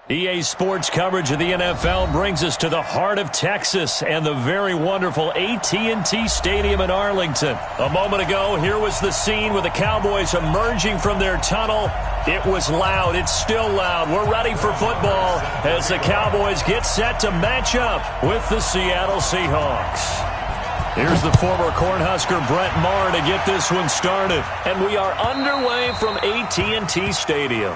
EA Sports coverage of the NFL brings us to the heart of Texas and the very wonderful AT&T Stadium in Arlington. A moment ago, here was the scene with the Cowboys emerging from their tunnel. It was loud. It's still loud. We're ready for football as the Cowboys get set to match up with the Seattle Seahawks. Here's the former Cornhusker Brett Maher to get this one started. And we are underway from AT&T Stadium.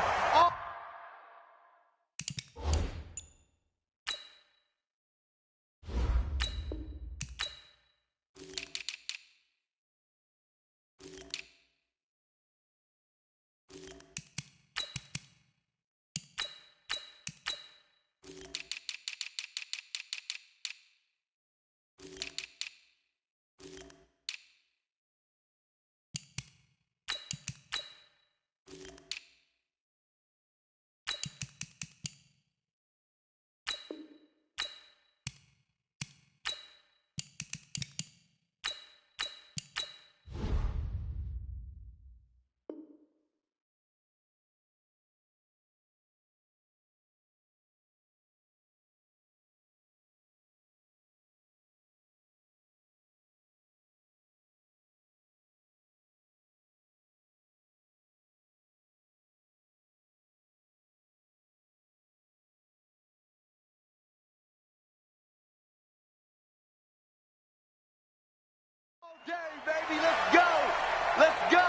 Day, baby, let's go! Let's go!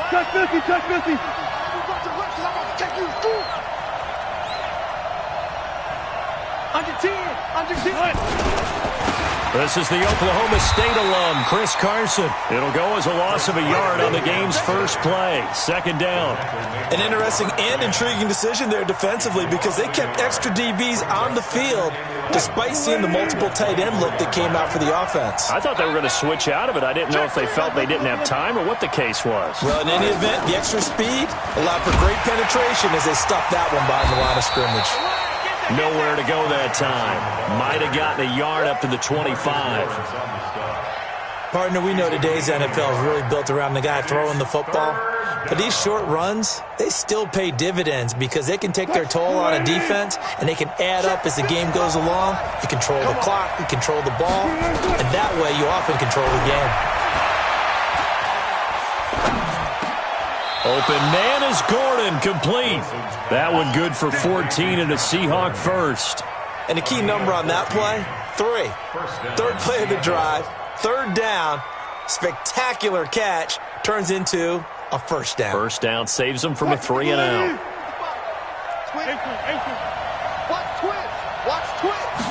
Touch 50, touch 50. Under 10, under 10. This is the Oklahoma State alum, Chris Carson. It'll go as a loss of a yard on the game's first play. Second down. An interesting and intriguing decision there defensively because they kept extra DBs on the field despite seeing the multiple tight end look that came out for the offense. I thought they were going to switch out of it. I didn't know if they felt they didn't have time or what the case was. Well, in any event, the extra speed allowed for great penetration as they stuffed that one behind the line of scrimmage. Nowhere to go that time. Might have gotten a yard up to the 25. Partner, we know today's NFL is really built around the guy throwing the football. But these short runs, they still pay dividends because they can take their toll on a defense and they can add up as the game goes along. You control the clock, you control the ball, and that way you often control the game. Open man is Gordon, complete. That one good for 14 and a Seahawk first. And the key number on that play, 3. Third play of the drive, third down, spectacular catch, turns into a first down. First down saves them from a 3 and out. Watch twist. Watch twist.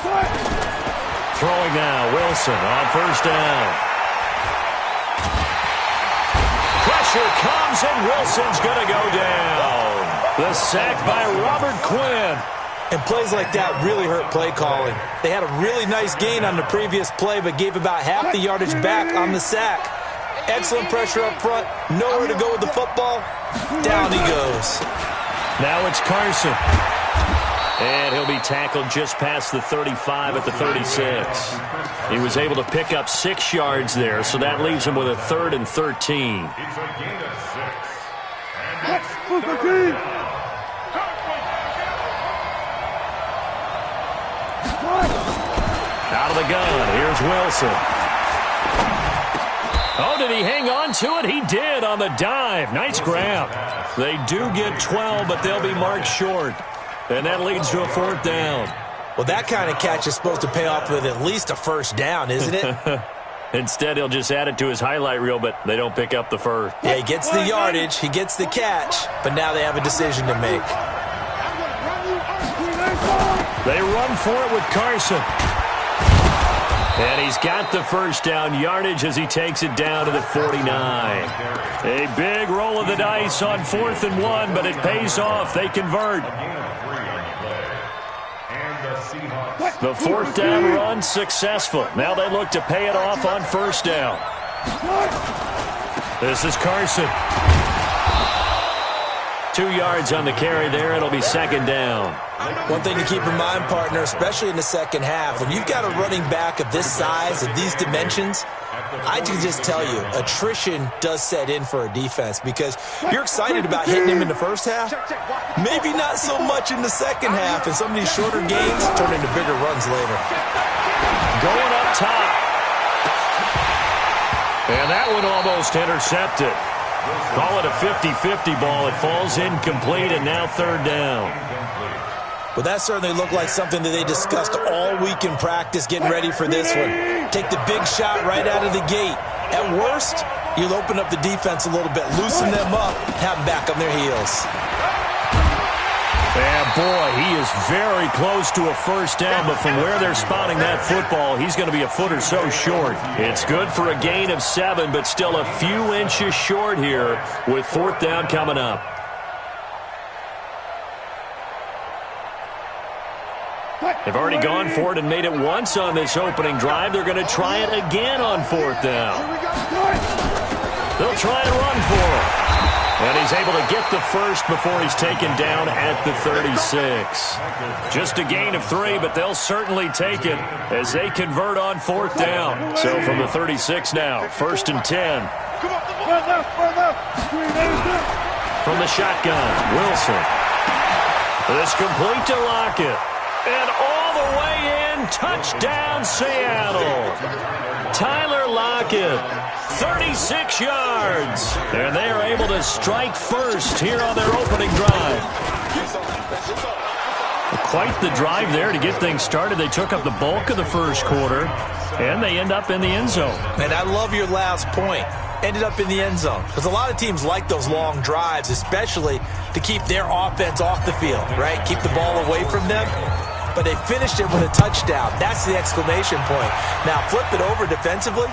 Throwing now, Wilson on first down. Pressure comes and Wilson's going to go down. The sack by Robert Quinn. And plays like that really hurt play calling. They had a really nice gain on the previous play, but gave about half the yardage back on the sack. Excellent pressure up front. Nowhere to go with the football. Down he goes. Now it's Carson. And he'll be tackled just past the 35 at the 36. He was able to pick up 6 yards there, so that leaves him with a 3rd and 13. Out of the gun, here's Wilson. Oh, did he hang on to it? He did on the dive. Nice grab. They do get 12, but they'll be marked short. And that leads to a 4th down. Well, that kind of catch is supposed to pay off with at least a first down, isn't it? Instead, he'll just add it to his highlight reel, but they don't pick up the first. Yeah, he gets the yardage, he gets the catch, but now they have a decision to make. They run for it with Carson. And he's got the first down yardage as he takes it down to the 49. A big roll of the dice on 4th and 1, but it pays off. They convert. The fourth down run successful. Now they look to pay it off on first down. This is Carson. 2 yards on the carry there. It'll be second down. One thing to keep in mind, partner, especially in the second half, when you've got a running back of this size, of these dimensions, I can just tell you, attrition does set in for a defense because you're excited about hitting him in the first half. Maybe not so much in the second half, and some of these shorter gains turn into bigger runs later. Going up top. And that one almost intercepted. Call it a 50-50 ball. It falls incomplete, and now third down. Well, that certainly looked like something that they discussed all week in practice, getting ready for this one. Take the big shot right out of the gate. At worst, you'll open up the defense a little bit, loosen them up, have them back on their heels. And boy, he is very close to a first down, but from where they're spotting that football, he's going to be a foot or so short. It's good for a gain of 7, but still a few inches short here with fourth down coming up. They've already gone for it and made it once on this opening drive. They're going to try it again on fourth down. They'll try and run for it. And he's able to get the first before he's taken down at the 36. Just a gain of 3, but they'll certainly take it as they convert on fourth down. So from the 36 now, first and 10. From the shotgun, Wilson. It's complete to Lockett. And all the way in, touchdown Seattle. Tyler Lockett, 36 yards. And they are able to strike first here on their opening drive. Quite the drive there to get things started. They took up the bulk of the first quarter, and they end up in the end zone. And I love your last point. Ended up in the end zone. Because a lot of teams like those long drives, especially to keep their offense off the field, right? Keep the ball away from them. But they finished it with a touchdown. That's the exclamation point. Now, flip it over defensively.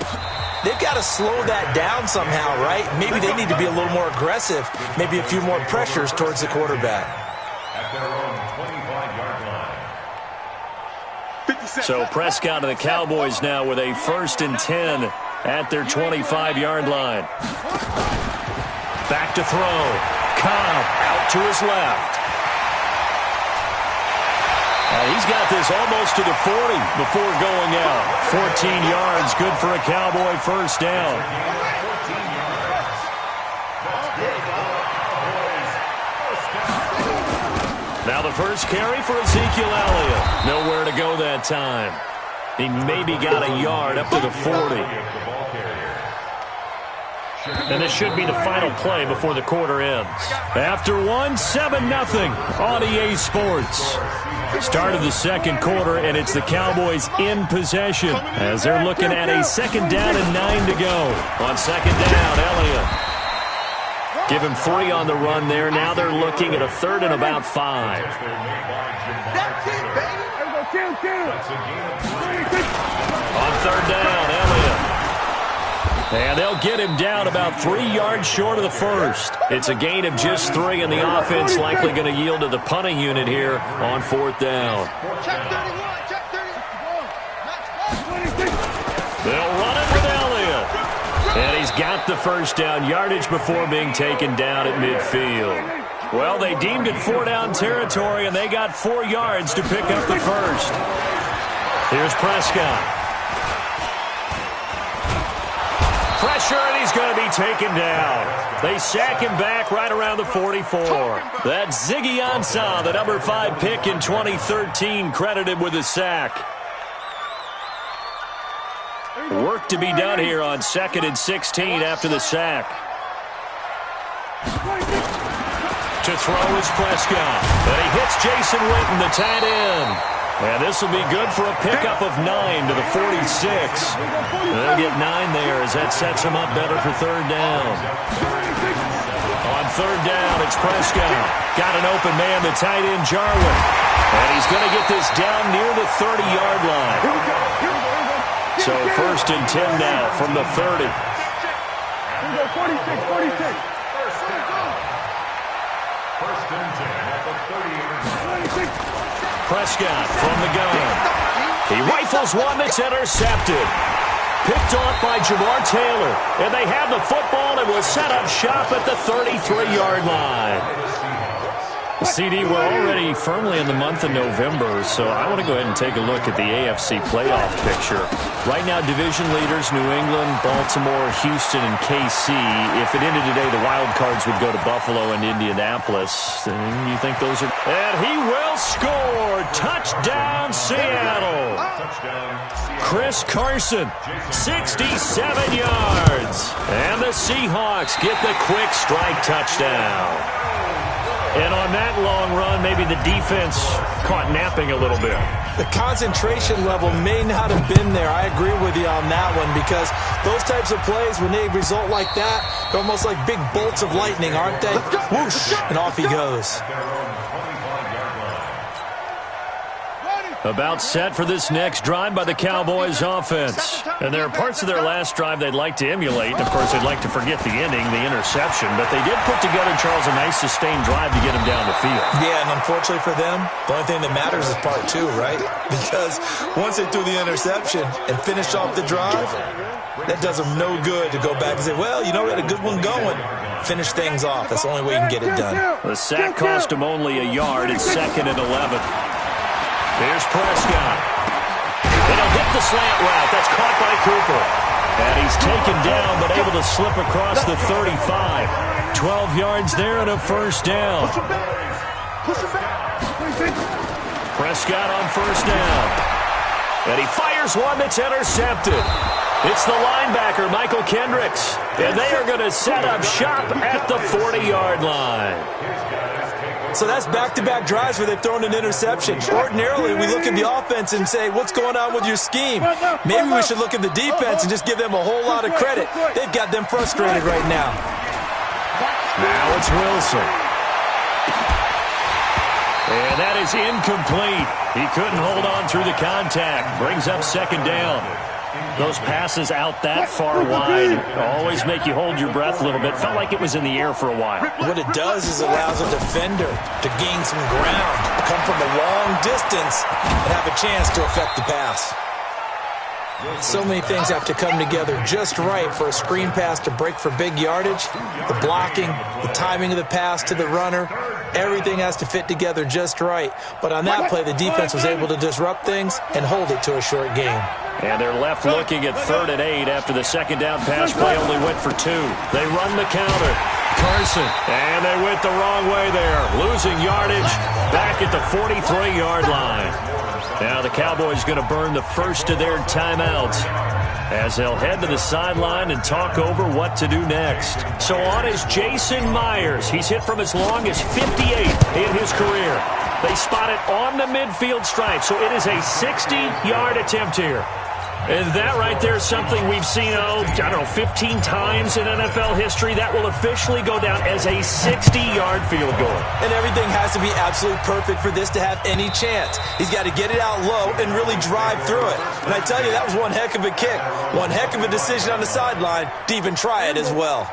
They've got to slow that down somehow, right? Maybe they need to be a little more aggressive. Maybe a few more pressures towards the quarterback. So Prescott and the Cowboys now with a first and 10 at their 25-yard line. Back to throw. Cobb out to his left. He's got this almost to the 40 before going out. 14 yards, good for a Cowboy first down. Now the first carry for Ezekiel Elliott. Nowhere to go that time. He maybe got a yard up to the 40. And this should be the final play before the quarter ends. After one, 7-0 on EA Sports. Start of the second quarter, and it's the Cowboys in possession as they're looking at a second down and 9 to go. On second down, Elliott. Give him 3 on the run there. Now they're looking at a third and about 5. On third down, Elliott. And they'll get him down about 3 yards short of the first. It's a gain of just 3, and the offense likely going to yield to the punting unit here on fourth down. They'll run it with Elliott. And he's got the first down yardage before being taken down at midfield. Well, they deemed it 4-down territory, and they got 4 yards to pick up the first. Here's Prescott. Pressure, and he's going to be taken down. They sack him back right around the 44. That's Ziggy Ansah, the number 5 pick in 2013, credited with a sack. Work to be done here on 2nd and 16 after the sack. To throw is Prescott. And he hits Jason Witten, the tight end. And this will be good for a pickup of 9 to the 46. They'll get 9 there as that sets him up better for third down. On third down, it's Prescott. Got an open man, the tight end, Jarwin. And he's going to get this down near the 30-yard line. So first and 10 now from the 30. 46. First and 10 at the 30. Prescott from the gun. He rifles one that's intercepted. Picked off by Jamar Taylor. And they have the football and will set up shop at the 33-yard line. CD, we're already firmly in the month of November, so I want to go ahead and take a look at the AFC playoff picture. Right now, division leaders, New England, Baltimore, Houston, and KC. If it ended today, the wild cards would go to Buffalo and Indianapolis. And you think those are... And he will score! Touchdown, Seattle! Chris Carson, 67 yards. And the Seahawks get the quick strike touchdown. And on that long run, maybe the defense caught napping a little bit. The concentration level may not have been there. I agree with you on that one, because those types of plays, when they result like that, they're almost like big bolts of lightning, aren't they? Whoosh, and off he goes. About set for this next drive by the Cowboys offense. And there are parts of their last drive they'd like to emulate. Of course, they'd like to forget the ending, the interception. But they did put together, Charles, a nice sustained drive to get him down the field. Yeah, and unfortunately for them, the only thing that matters is part two, right? Because once they threw the interception and finished off the drive, that does them no good to go back and say, well, you know, we had a good one going. Finish things off. That's the only way you can get it done. The sack cost him only a yard. It's 2nd and 11. Here's Prescott. And he'll hit the slant route. That's caught by Cooper. And he's taken down, but able to slip across the 35. 12 yards there and a first down. Prescott on first down. And he fires one that's intercepted. It's the linebacker, Michael Kendricks. And they are going to set up shop at the 40-yard line. So that's back-to-back drives where they've thrown an interception. Ordinarily, we look at the offense and say, what's going on with your scheme? Maybe we should look at the defense and just give them a whole lot of credit. They've got them frustrated right now. Now it's Wilson. And that is incomplete. He couldn't hold on through the contact. Brings up 2nd down. Those passes out that far wide always make you hold your breath a little bit. Felt like it was in the air for a while. What it does is allows a defender to gain some ground, come from a long distance, and have a chance to affect the pass. So many things have to come together just right for a screen pass to break for big yardage. The blocking, the timing of the pass to the runner, everything has to fit together just right. But on that play, the defense was able to disrupt things and hold it to a short game. And they're left looking at 3rd and 8 after the 2nd down pass play only went for 2. They run the counter. Carson. And they went the wrong way there. Losing yardage back at the 43-yard line. Now the Cowboys going to burn the first of their timeouts as they'll head to the sideline and talk over what to do next. So on is Jason Myers. He's hit from as long as 58 in his career. They spot it on the midfield stripe, so it is a 60-yard attempt here. And that right there is something we've seen, 15 times in NFL history. That will officially go down as a 60-yard field goal. And everything has to be absolutely perfect for this to have any chance. He's got to get it out low and really drive through it. And I tell you, that was one heck of a kick. One heck of a decision on the sideline to even try it as well.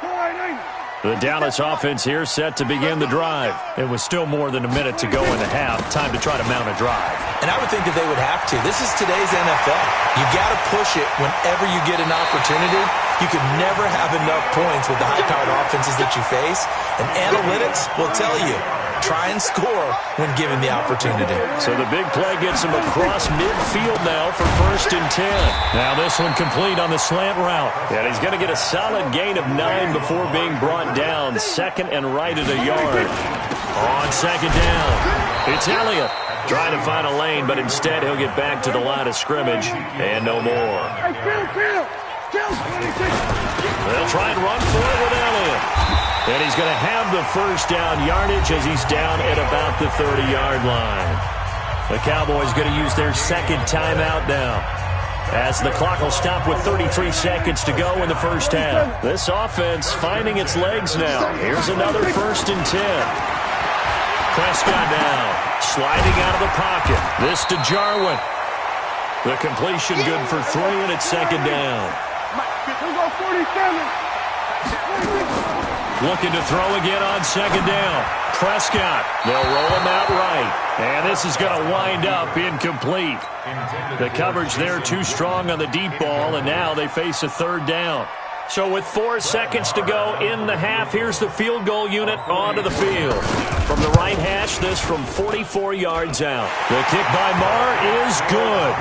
The Dallas offense here set to begin the drive. It was still more than a minute to go in the half. Time to try to mount a drive. And I would think that they would have to. This is today's NFL. You got to push it whenever you get an opportunity. You could never have enough points with the high-powered offenses that you face. And analytics will tell you, try and score when given the opportunity. So the big play gets him across midfield now for 1st and 10. Now this one complete on the slant route. And he's going to get a solid gain of 9 before being brought down. 2nd and right at a yard. On 2nd down, it's Elliott trying to find a lane, but instead he'll get back to the line of scrimmage and no more. They'll try and run for it with Elliott. And he's going to have the first down yardage as he's down at about the 30-yard line. The Cowboys going to use their 2nd timeout now, as the clock will stop with 33 seconds to go in the first half. This offense finding its legs now. Here's another 1st and 10. Prescott now, sliding out of the pocket. This to Jarwin. The completion good for 3, and it's 2nd down. Looking to throw again on second down. Prescott, they'll roll him out right. And this is going to wind up incomplete. The coverage there too strong on the deep ball, and now they face a third down. So with 4 seconds to go in the half, here's the field goal unit onto the field. From the right hash, this from 44 yards out. The kick by Marr is good.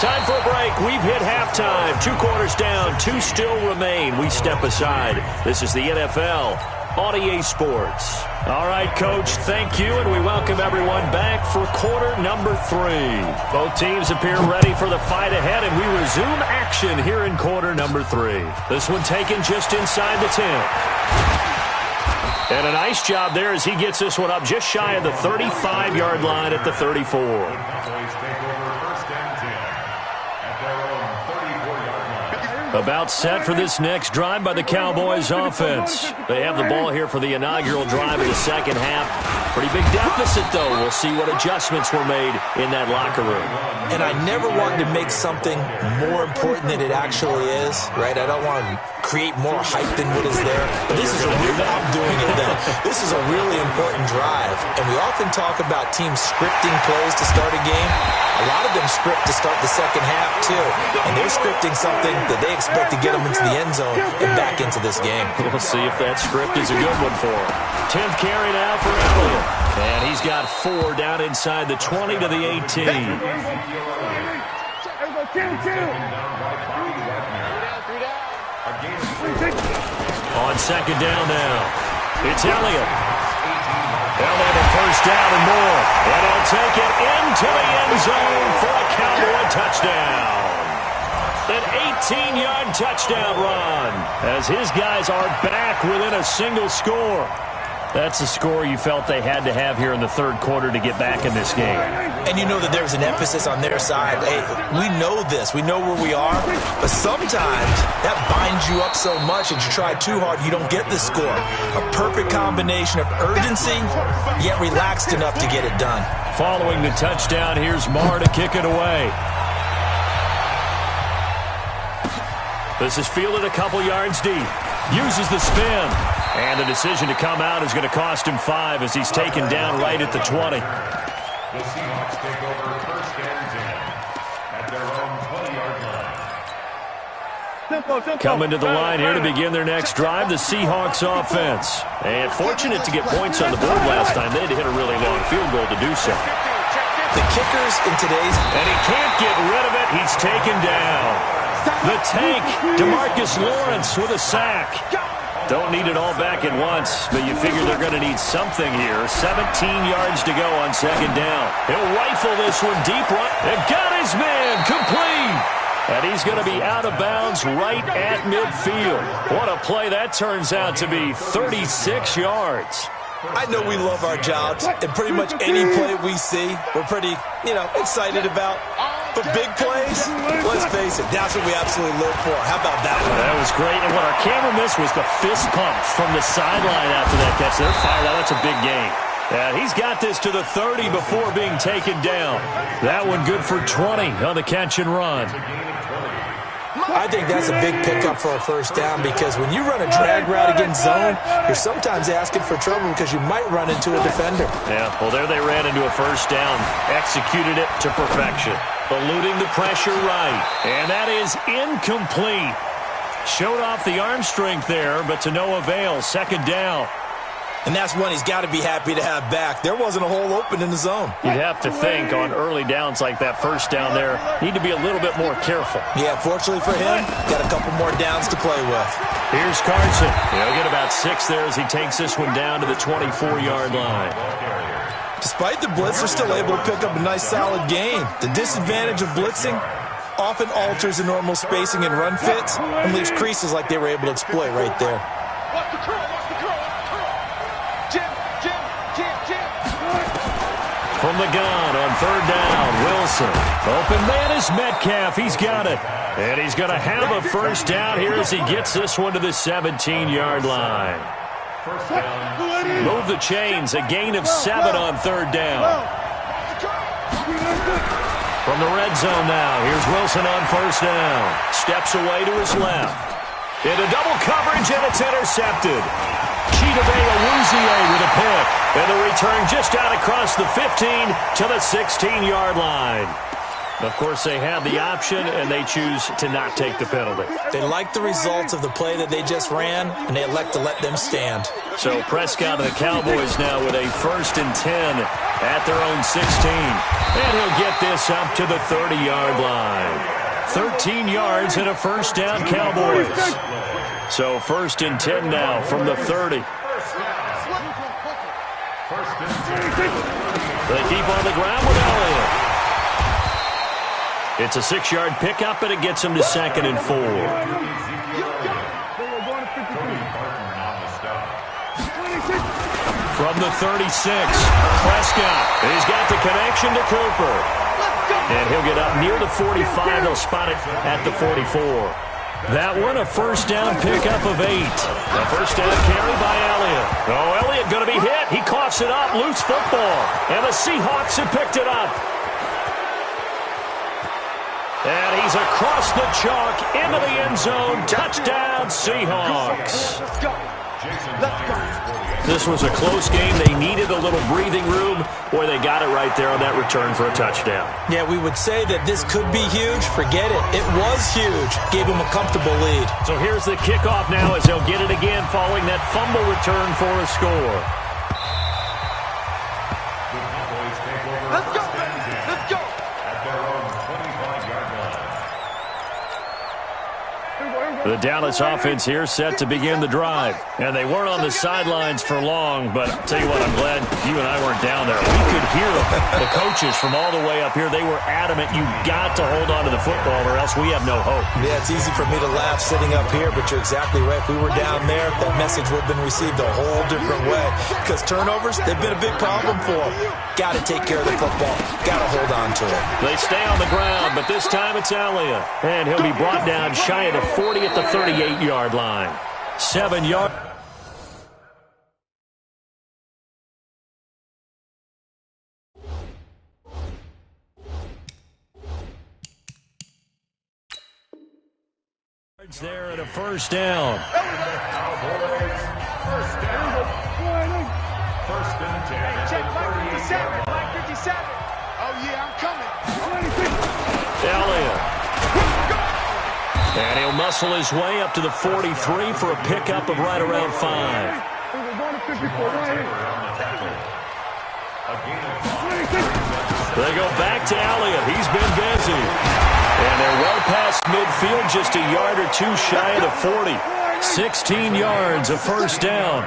Time for a break. We've hit halftime. 2 quarters down, 2 still remain. We step aside. This is the NFL on EA Sports. All right, Coach, thank you, and we welcome everyone back for quarter number 3. Both teams appear ready for the fight ahead, and we resume action here in quarter number 3. This one taken just inside the 10. And a nice job there as he gets this one up just shy of the 35-yard line at the 34. About set for this next drive by the Cowboys offense. They have the ball here for the inaugural drive of the second half. Pretty big deficit, though. We'll see what adjustments were made in that locker room. And I never wanted to make something more important than it actually is, right? I don't want to create more hype than what is there. But this is I'm doing it then. This is a really important drive. And we often talk about teams scripting plays to start a game. A lot of them script to start the second half, too. And they're scripting something that they expect to get them into the end zone and back into this game. We'll see if that script is a good one for him. 10th carry now for Elliott. And he's got 4 down inside the 20 to the 18. On second down now, it's Elliott. Elliott a first down and more. And he'll take it into the end zone for a Cowboy touchdown. An 18-yard touchdown run as his guys are back within a single score. That's a score you felt they had to have here in the third quarter to get back in this game. And you know that there's an emphasis on their side. Hey, we know this. We know where we are. But sometimes that binds you up so much that you try too hard, you don't get the score. A perfect combination of urgency, yet relaxed enough to get it done. Following the touchdown, here's Marr to kick it away. This is fielded a couple yards deep. Uses the spin. And the decision to come out is going to cost him 5 as he's taken down right at the 20. The Seahawks take over first and 10 at their own 20-yard line. Coming to the line here to begin their next drive, the Seahawks offense. And fortunate to get points on the board last time. They had to hit a really long field goal to do so. The kickers in today's... And he can't get rid of it. He's taken down. The tank, DeMarcus Lawrence with a sack. Don't need it all back at once, but you figure they're going to need something here. 17 yards to go on second down. He'll rifle this one deep right. And got his man complete. And he's going to be out of bounds right at midfield. What a play that turns out to be. 36 yards. I know we love our jobs, and pretty much any play we see, we're pretty, excited about. But big plays, let's face it, that's what we absolutely live for. How about that one? That was great, and what our camera missed was the fist pump from the sideline after that catch. They're fired out. That's a big game. Yeah, he's got this to the 30 before being taken down. That one good for 20 on the catch and run. I think that's a big pickup for a first down because when you run a drag route against zone, you're sometimes asking for trouble because you might run into a defender. Yeah, well, there they ran into a first down. Executed it to perfection. Eluding the pressure right. And that is incomplete. Showed off the arm strength there, but to no avail. Second down. And that's one he's got to be happy to have back. There wasn't a hole open in the zone. You'd have to think on early downs like that first down there, need to be a little bit more careful. Yeah, fortunately for him, got a couple more downs to play with. Here's Carson. He'll get about 6 there as he takes this one down to the 24-yard line. Despite the blitz, they're still able to pick up a nice solid gain. The disadvantage of blitzing often alters the normal spacing and run fits and leaves creases like they were able to exploit right there. Watch the curl, watch the curl. Jim. From the gun on third down, Wilson. Open man is Metcalf. He's got it. And he's going to have a first down here as he gets this one to the 17-yard line. Move the chains. A gain of 7 on third down. From the red zone now, here's Wilson on first down. Steps away to his left. Into double coverage, and it's intercepted. with a pick. And the return just out across the 15 to the 16-yard line. Of course, they have the option, and they choose to not take the penalty. They like the results of the play that they just ran, and they elect to let them stand. So Prescott and the Cowboys now with a 1st and 10 at their own 16. And he'll get this up to the 30-yard line. 13 yards and a first down, Cowboys. So 1st and 10 now from the 30. They keep on the ground with Elliott. It's a 6-yard pickup, and it gets him to 2nd and 4. From the 36, Prescott. He's got the connection to Cooper. And he'll get up near the 45. They'll spot it at the 44. That one, a first down pickup of 8. A first down carry by Elliott. Oh, Elliott going to be hit. He coughs it up. Loose football. And the Seahawks have picked it up. And he's across the chalk into the end zone. Touchdown, Seahawks. This was a close game. They needed a little breathing room. Boy, they got it right there on that return for a touchdown. Yeah, we would say that this could be huge. Forget it. It was huge. Gave them a comfortable lead. So here's the kickoff now as they'll get it again following that fumble return for a score. Let's go, baby. Let's go. At their own 25-yard line. The Dallas offense here set to begin the drive. And they weren't on the sidelines for long, but I'll tell you what, I'm glad you and I weren't down there. We could hear the coaches from all the way up here. They were adamant, you've got to hold on to the football or else we have no hope. Yeah, it's easy for me to laugh sitting up here, but you're exactly right. If we were down there, that message would have been received a whole different way. Because turnovers, they've been a big problem for them. Got to take care of the football. Got to hold on to it. They stay on the ground, but this time it's Elliott. And he'll be brought down shy of the 40 at the 38-yard line. 7 yards. There at a first down. Cowboys, first down. First and 10. Check 557. 557. Oh, yeah, I'm coming. Elliott. And he'll muscle his way up to the 43 for a pickup of right around 5. They go back to Elliott. He's been busy. And they're well past midfield, just a yard or two shy of the 40. 16 yards, a first down.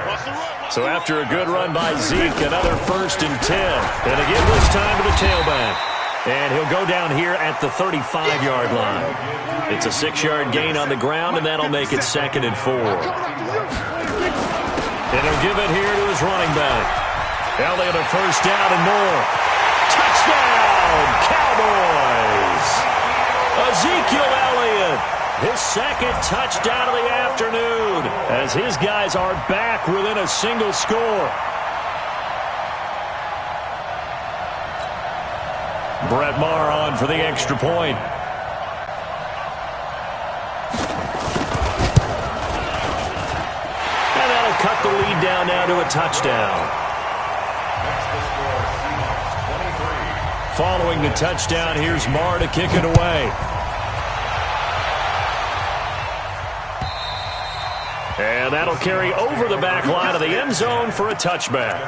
So after a good run by Zeke, another 1st and 10. And again this time to the tailback. And he'll go down here at the 35-yard line. It's a 6-yard gain on the ground, and that'll make it 2nd and 4. And he'll give it here to his running back. Elliott a first down and more. Touchdown, Cowboys! Ezekiel Elliott, his 2nd touchdown of the afternoon, as his guys are back within a single score. Brett Maher on for the extra point. And that'll cut the lead down now to a touchdown. Next to score, Seahawks 23. Following the touchdown, here's Maher to kick it away. And that'll carry over the back line of the end zone for a touchback.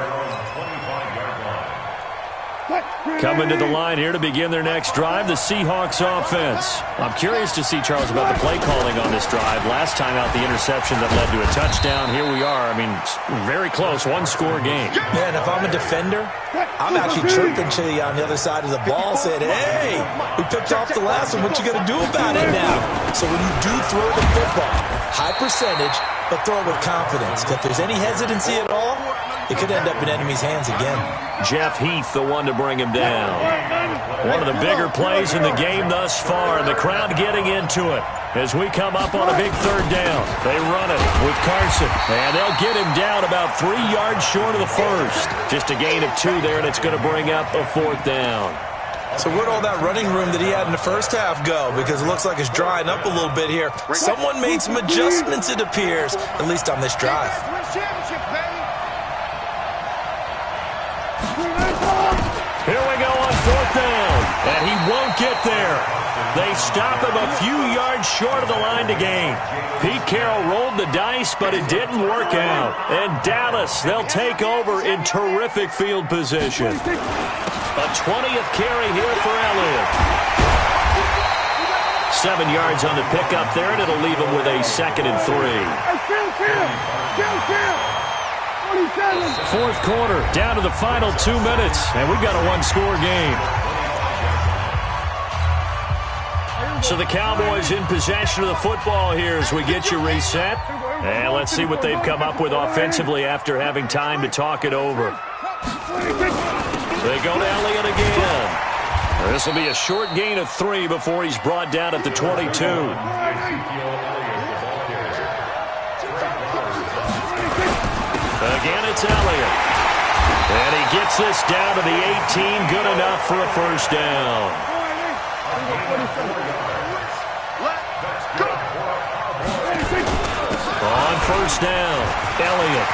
Coming to the line here to begin their next drive, the Seahawks offense. I'm curious to see, Charles, about the play calling on this drive. Last time out, the interception that led to a touchdown. Here we are. I mean, very close, one-score game. Yeah, and if I'm a defender, I'm actually chirping Chili on the other side of the ball, saying, hey, we picked off the last one. What you going to do about it now? So when you do throw the football, high percentage, but throw it with confidence. If there's any hesitancy at all, it could end up in enemy's hands again. Jeff Heath, the one to bring him down. One of the bigger plays in the game thus far, and the crowd getting into it. As we come up on a big 3rd down, they run it with Carson, and they'll get him down about 3 yards short of the 1st. Just a gain of 2 there, and it's going to bring up a 4th down. So where'd all that running room that he had in the first half go? Because it looks like it's drying up a little bit here. Someone made some adjustments, it appears, at least on this drive. championship, baby. Here we go on 4th down, and he won't get there. They stop him a few yards short of the line to gain. Pete Carroll rolled the dice, but it didn't work out. And Dallas, they'll take over in terrific field position. A 20th carry here for Elliott. 7 yards on the pickup there, and it'll leave him with a 2nd and 3. Fourth quarter, down to the final 2 minutes, and we've got a one-score game. So the Cowboys in possession of the football here as we get you reset. And let's see what they've come up with offensively after having time to talk it over. They go to Elliott again. This will be a short gain of 3 before he's brought down at the 22. Again, it's Elliott. And he gets this down to the 18. Good enough for a first down. On first down, Elliott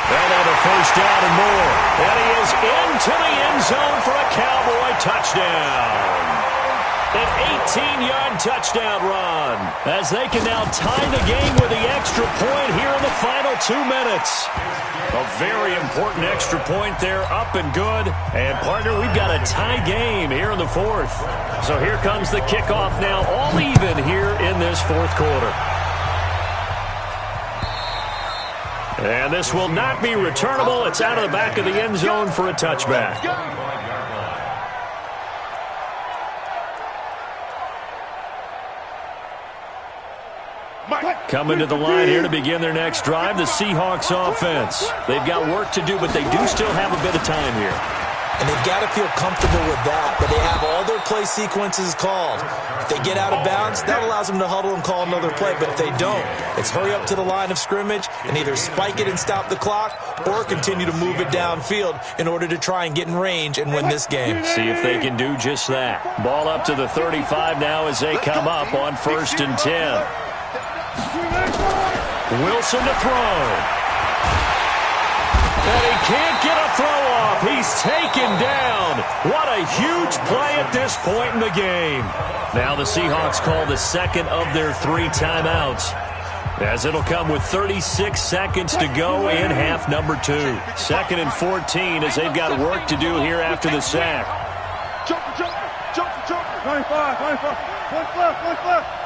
a first down and more. And he is into the end zone for a Cowboy touchdown. An 18-yard touchdown run as they can now tie the game with the extra point here in the final 2 minutes. A very important extra point there, up and good. And, partner, we've got a tie game here in the 4th. So here comes the kickoff now, all even here in this 4th quarter. And this will not be returnable. It's out of the back of the end zone for a touchback. Coming to the line here to begin their next drive, the Seahawks offense. They've got work to do, but they do still have a bit of time here. And they've got to feel comfortable with that, but they have all their play sequences called. If they get out of bounds, that allows them to huddle and call another play, but if they don't, it's hurry up to the line of scrimmage and either spike it and stop the clock or continue to move it downfield in order to try and get in range and win this game. See if they can do just that. Ball up to the 35 now as they come up on 1st and 10. Wilson to throw. And he can't get a throw off. He's taken down. What a huge play at this point in the game. Now the Seahawks call the 2nd of their 3 timeouts, as it'll come with 36 seconds to go in half number 2. 2nd and 14 as they've got work to do here after the sack. Jumper. 25. One left.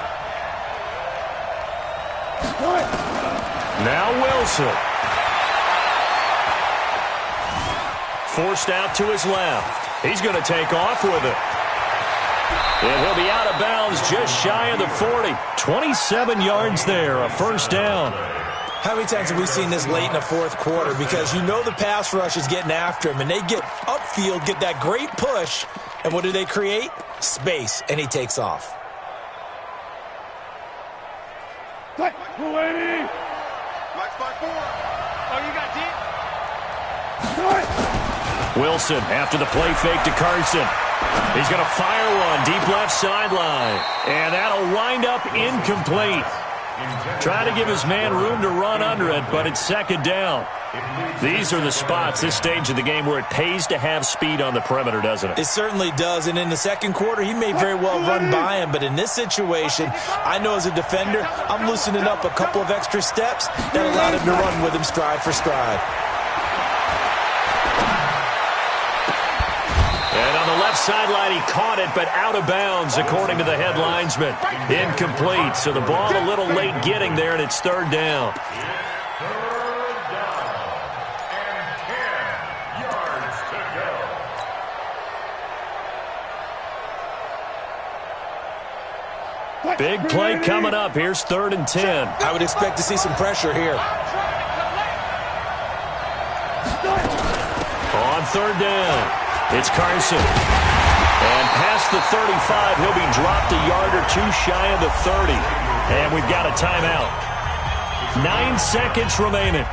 Now Wilson. Forced out to his left. He's going to take off with it. And he'll be out of bounds just shy of the 40. 27 yards there, a first down. How many times have we seen this late in the 4th quarter? Because you know the pass rush is getting after him, and they get upfield, get that great push, and what do they create? Space, and he takes off. Wilson after the play fake to Carson. He's going to fire one deep left sideline. And that'll wind up incomplete. Trying to give his man room to run under it, but it's 2nd down. These are the spots, this stage of the game, where it pays to have speed on the perimeter, doesn't it? It certainly does, and in the 2nd quarter, he may very well run by him, but in this situation, I know as a defender, I'm loosening up a couple of extra steps that allowed him to run with him stride for stride. And on the left sideline, he caught it, but out of bounds, according to the head linesman. Incomplete, so the ball a little late getting there, and it's 3rd down. Big play coming up. Here's 3rd and 10. I would expect to see some pressure here. On 3rd down, it's Carson. And past the 35, he'll be dropped a yard or 2 shy of the 30. And we've got a timeout. 9 seconds remaining.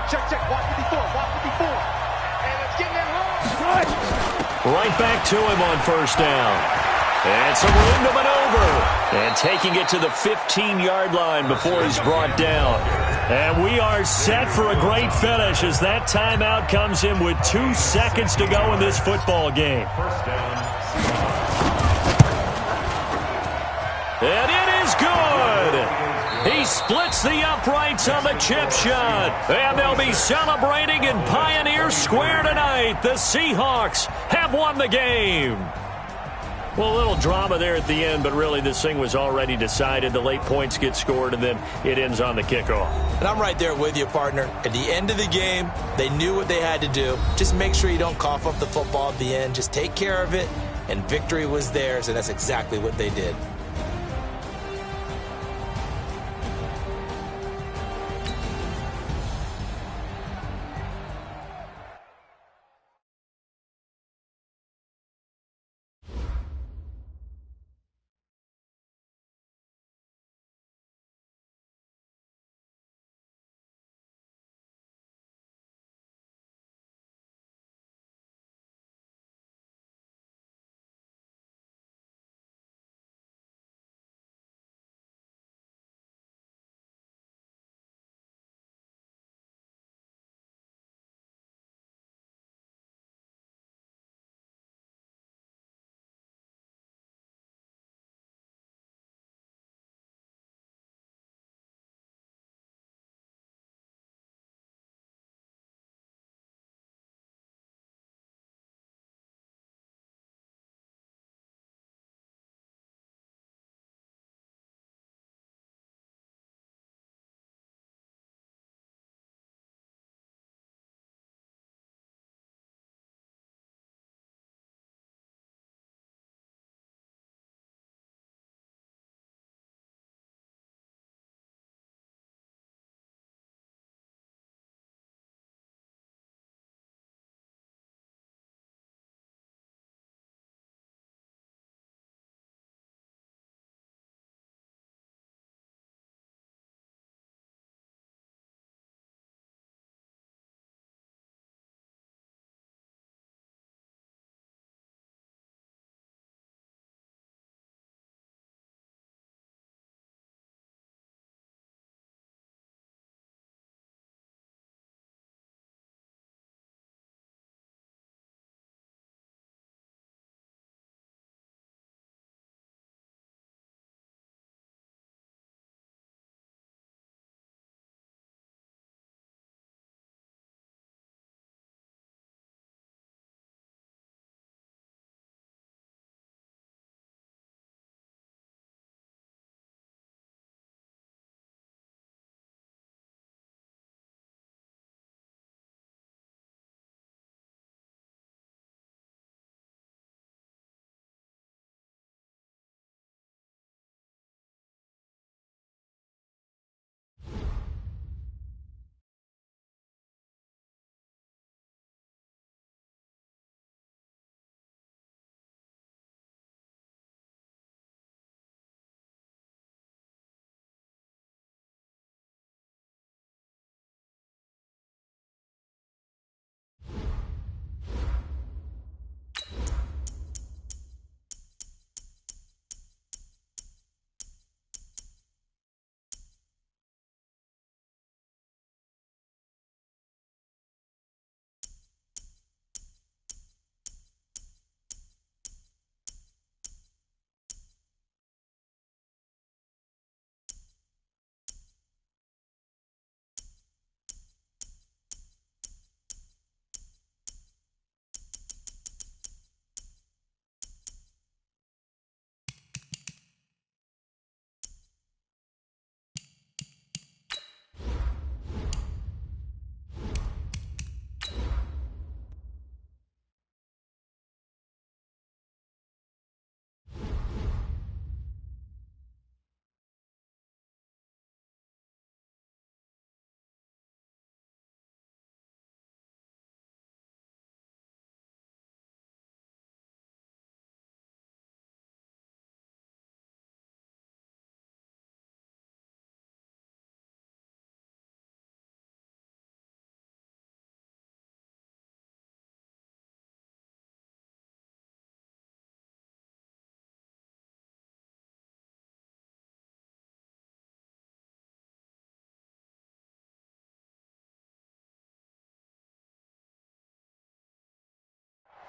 Check. Watch 54. And it's getting that home. Right back to him on first down. And some room to maneuver. And taking it to the 15-yard line before he's brought down. And we are set for a great finish as that timeout comes in with 2 seconds to go in this football game. First down. And it is good. He splits the uprights on the chip shot. And they'll be celebrating in Pioneer Square tonight. The Seahawks have won the game. Well, a little drama there at the end, but really this thing was already decided. The late points get scored, and then it ends on the kickoff. And I'm right there with you, partner. At the end of the game, they knew what they had to do. Just make sure you don't cough up the football at the end. Just take care of it, and victory was theirs, and that's exactly what they did.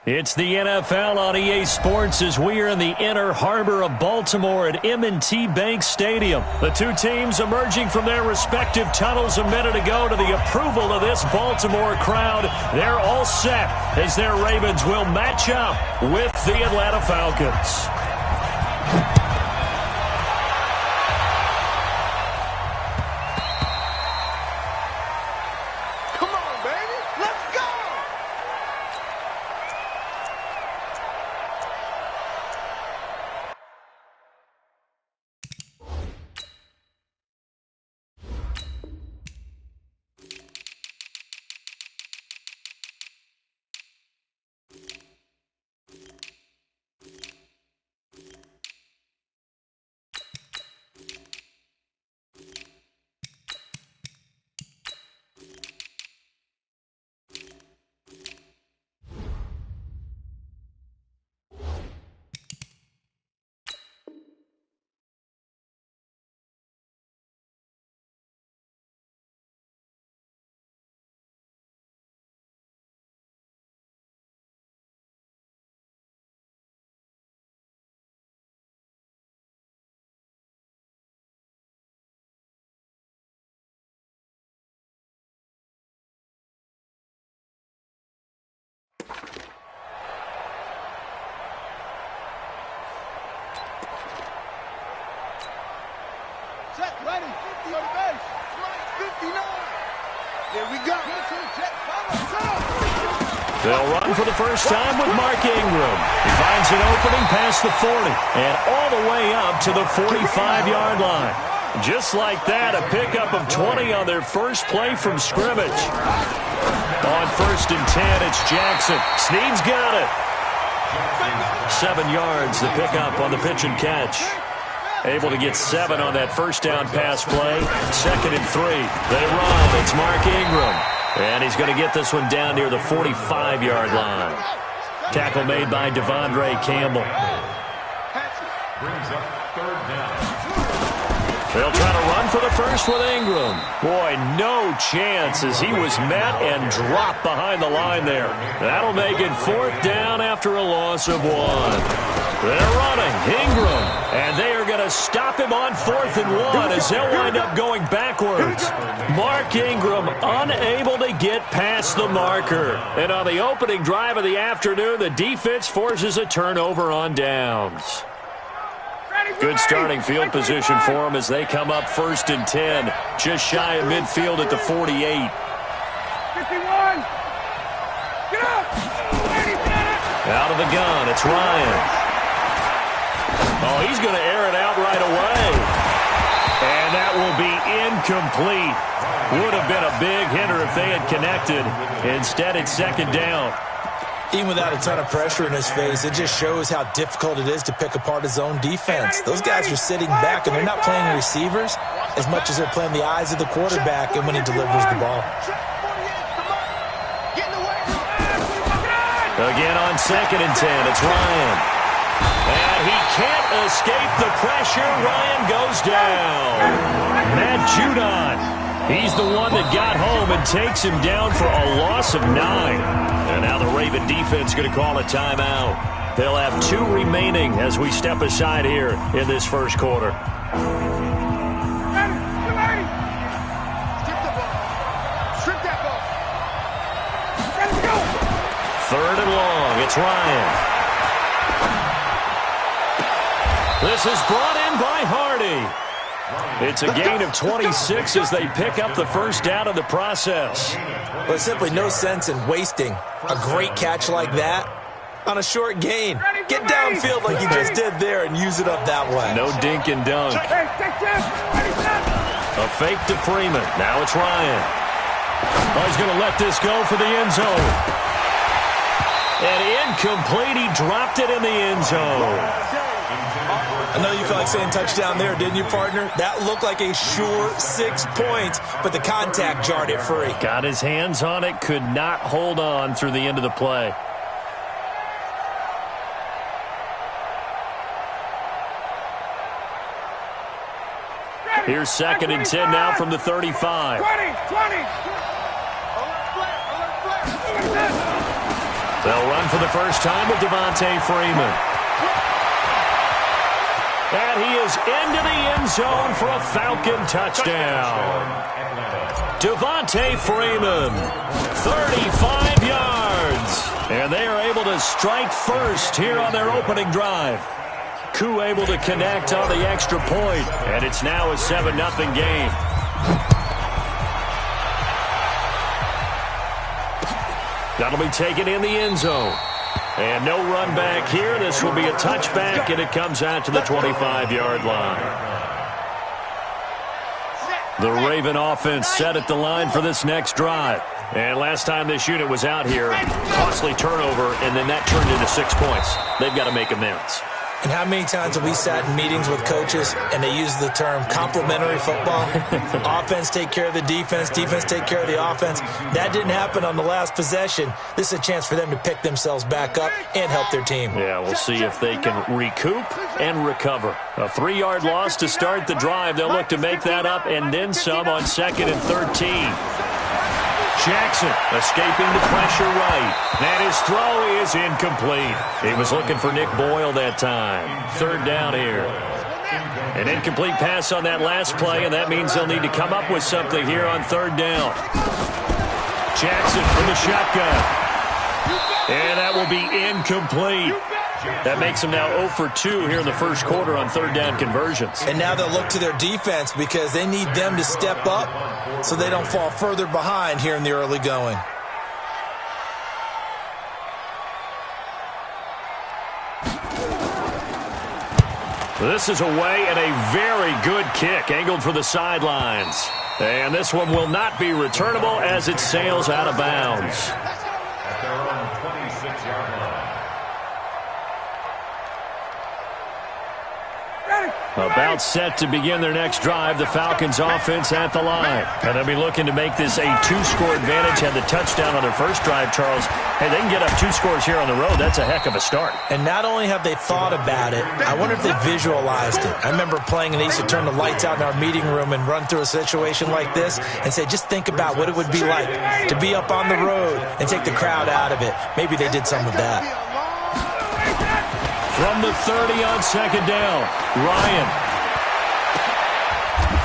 It's the NFL on EA Sports as we are in the inner harbor of Baltimore at M&T Bank Stadium. The two teams emerging from their respective tunnels a minute ago to the approval of this Baltimore crowd. They're all set as their Ravens will match up with the Atlanta Falcons. Check, ready, 50 on the base, right, 59. Here we go. They'll run for the first time with Mark Ingram. He finds an opening past the 40 and all the way up to the 45-yard line. Just like that, a pickup of 20 on their first play from scrimmage. On 1st and 10, it's Jackson. Snead's got it. 7 yards, the pickup on the pitch and catch. Able to get 7 on that first down pass play. 2nd and 3. They run. It's Mark Ingram. And he's going to get this one down near the 45-yard line. Tackle made by Devondre Campbell. Brings up 3rd down. They'll try to run for the first with Ingram. Boy, no chance as he was met and dropped behind the line there. That'll make it 4th down after a loss of 1. They're running. Ingram. And they are going to stop him on 4th and 1 as they'll wind up going backwards. Mark Ingram unable to get past the marker. And on the opening drive of the afternoon, the defense forces a turnover on downs. Good starting field position for them as they come up 1st and 10. Just shy of midfield at the 48. 51. Get up. Out of the gun, it's Ryan. Oh, he's going to air it out right away. And that will be incomplete. Would have been a big hitter if they had connected. Instead, it's 2nd down. Even without a ton of pressure in his face, it just shows how difficult it is to pick apart his own defense. Those guys are sitting back, and they're not playing receivers as much as they're playing the eyes of the quarterback and when he delivers the ball. Again on 2nd and 10, it's Ryan. And he can't escape the pressure. Ryan goes down. Matt Judon. He's the one that got home and takes him down for a loss of 9. And now the Raven defense going to call a timeout. They'll have 2 remaining as we step aside here in this first quarter. Strip that ball. 3rd and long. It's Ryan. This is brought in by Hardy. It's a gain of 26 as they pick up the first down in the process. There's simply no sense in wasting a great catch like that on a short gain. Get downfield like you just did there and use it up that way. No dink and dunk. A fake to Freeman. Now it's Ryan. Oh, he's going to let this go for the end zone. And incomplete. He dropped it in the end zone. I know you felt like saying touchdown there, didn't you, partner? That looked like a sure 6 points, but the contact jarred it free. Got his hands on it, could not hold on through the end of the play. Here's 2nd and 10 now from the 35. 20. They'll run for the first time with Devontae Freeman. And he is into the end zone for a Falcon touchdown. Devontae Freeman, 35 yards. And they are able to strike first here on their opening drive. Koo able to connect on the extra point, and it's now a 7-0 game. That'll be taken in the end zone. And no run back here. This will be a touchback, and it comes out to the 25-yard line. The Raven offense set at the line for this next drive. And last time this unit was out here, costly turnover, and then that turned into 6 points. They've got to make amends. And how many times have we sat in meetings with coaches and they use the term complementary football? Offense take care of the defense, defense take care of the offense. That didn't happen on the last possession. This is a chance for them to pick themselves back up and help their team. Yeah, we'll see if they can recoup and recover. A 3-yard loss to start the drive. They'll look to make that up and then some on 2nd and 13. Jackson escaping the pressure right. And his throw is incomplete. He was looking for Nick Boyle that time. 3rd down here. An incomplete pass on that last play, and that means they'll need to come up with something here on 3rd down. Jackson from the shotgun. And that will be incomplete. That makes them now 0 for 2 here in the first quarter on 3rd down conversions. And now they'll look to their defense because they need them to step up so they don't fall further behind here in the early going. This is away and a very good kick angled for the sidelines. And this one will not be returnable as it sails out of bounds. At their own 26-yard line. About set to begin their next drive, the Falcons offense at the line. And they'll be looking to make this a 2-score advantage. Had the touchdown on their first drive, Charles. Hey, they can get up 2 scores here on the road. That's a heck of a start. And not only have they thought about it, I wonder if they visualized it. I remember playing and they used to turn the lights out in our meeting room and run through a situation like this and say, just think about what it would be like to be up on the road and take the crowd out of it. Maybe they did some of that. From the 30 on 2nd down, Ryan.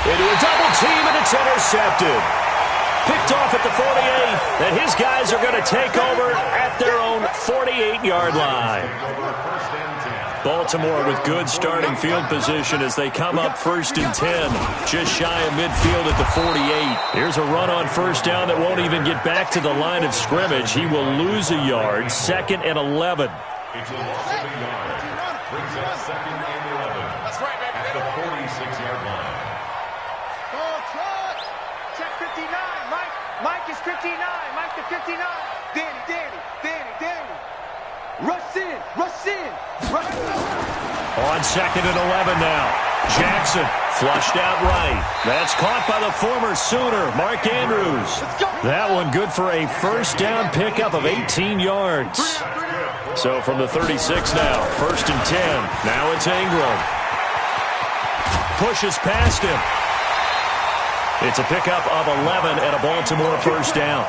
Into a double team, and it's intercepted. Picked off at the 48, and his guys are going to take over at their own 48-yard line. Baltimore with good starting field position as they come up 1st and 10, just shy of midfield at the 48. Here's a run on 1st down that won't even get back to the line of scrimmage. He will lose a yard, 2nd and 11. It's a loss of a yard. Brings up 2nd and 11. That's right, baby. At the 46-yard line. Check 59. Mike is 59. Mike to 59. Danny. Rush in. On 2nd and 11 now. Jackson flushed out right. That's caught by the former Sooner, Mark Andrews. That one good for a 1st down pickup of 18 yards. So from the 36 now, 1st and 10. Now it's Ingram. Pushes past him. It's a pickup of 11 and a Baltimore 1st down.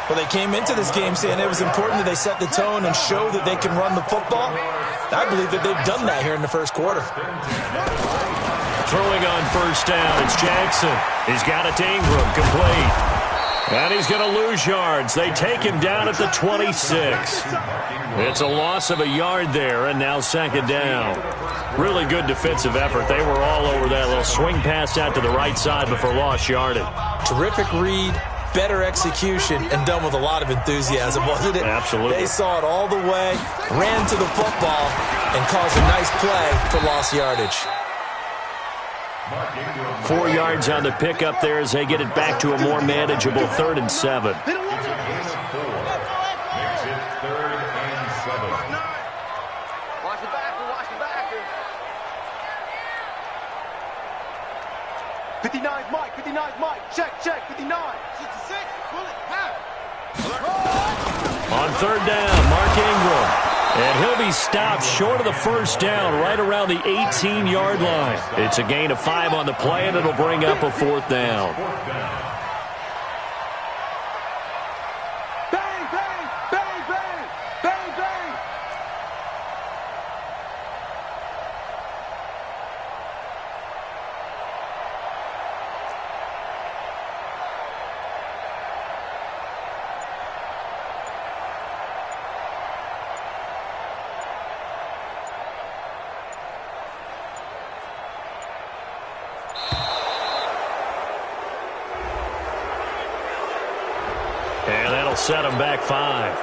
Well, they came into this game saying it was important that they set the tone and show that they can run the football. I believe that they've done that here in the first quarter. Throwing on 1st down, it's Jackson. He's got it to Ingram, complete. And he's going to lose yards. They take him down at the 26. It's a loss of a yard there, and now 2nd down. Really good defensive effort. They were all over that little swing pass out to the right side before lost yardage. Terrific read, better execution, and done with a lot of enthusiasm, wasn't it? Absolutely. They saw it all the way, ran to the football, and caused a nice play for lost yardage. 4 yards on the pickup there as they get it back to a more manageable 3rd and 7. Makes it 3rd and 7. Watch the backer. 59's Mike. Check. 59. 66. Pull it. On 3rd down, Mark Ingram. And he'll be stopped short of the 1st down, right around the 18-yard line. It's a gain of 5 on the play, and it'll bring up a 4th down. Bang. That'll set them back 5.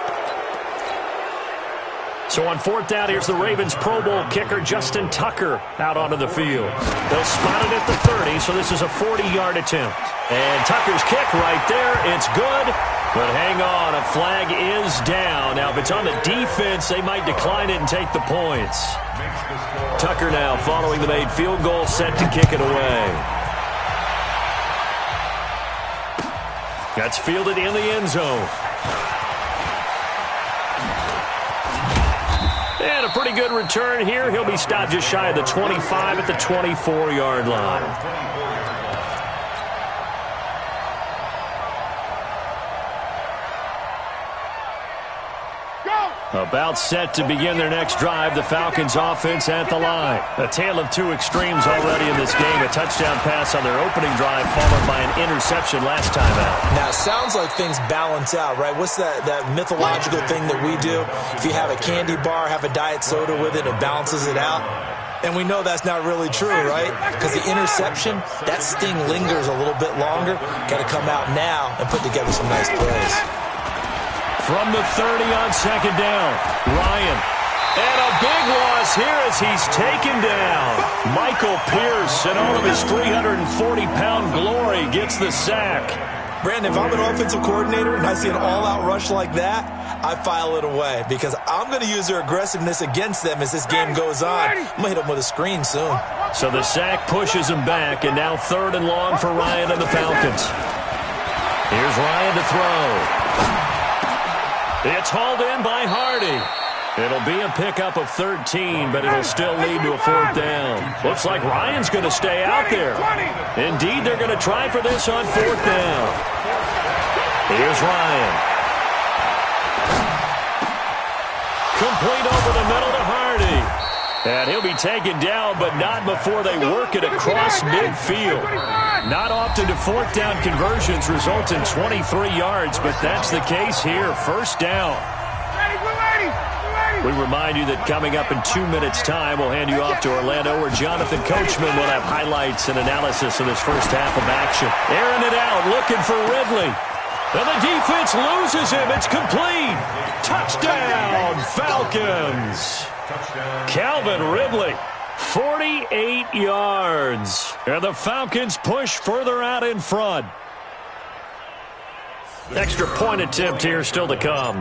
So on 4th down, here's the Ravens Pro Bowl kicker Justin Tucker out onto the field. They'll spot it at the 30, so this is a 40-yard attempt. And Tucker's kick right there. It's good, but hang on. A flag is down. Now, if it's on the defense, they might decline it and take the points. Tucker now following the made field goal, set to kick it away. That's fielded in the end zone. And a pretty good return here. He'll be stopped just shy of the 25 at the 24-yard line. About set to begin their next drive, the Falcons offense at the line. A tale of two extremes already in this game. A touchdown pass on their opening drive followed by an interception last time out. Now, it sounds like things balance out, right? What's that mythological thing that we do? If you have a candy bar, have a diet soda with it, it balances it out. And we know that's not really true, right? Because the interception, that sting lingers a little bit longer. Got to come out now and put together some nice plays. From the 30 on 2nd down, Ryan. And a big loss here as he's taken down. Michael Pierce in all of his 340-pound glory gets the sack. Brandon, if I'm an offensive coordinator and I see an all-out rush like that, I file it away because I'm going to use their aggressiveness against them as this game goes on. I'm going to hit them with a screen soon. So the sack pushes him back, and now 3rd and long for Ryan and the Falcons. Here's Ryan to throw. It's hauled in by Hardy. It'll be a pickup of 13, but it'll still lead to a 4th down. Looks like Ryan's going to stay out there. Indeed, they're going to try for this on 4th down. Here's Ryan. Complete over the middle to Hardy. And he'll be taken down, but not before they work it across midfield. Not often do 4th down conversions result in 23 yards, but that's the case here. 1st down. We remind you that coming up in 2 minutes' time, we'll hand you off to Orlando, where Jonathan Coachman will have highlights and analysis of this first half of action. Airing it out, looking for Ridley. And the defense loses him. It's complete. Touchdown, Falcons. Calvin Ridley, 48 yards. And the Falcons push further out in front. Extra point attempt here still to come.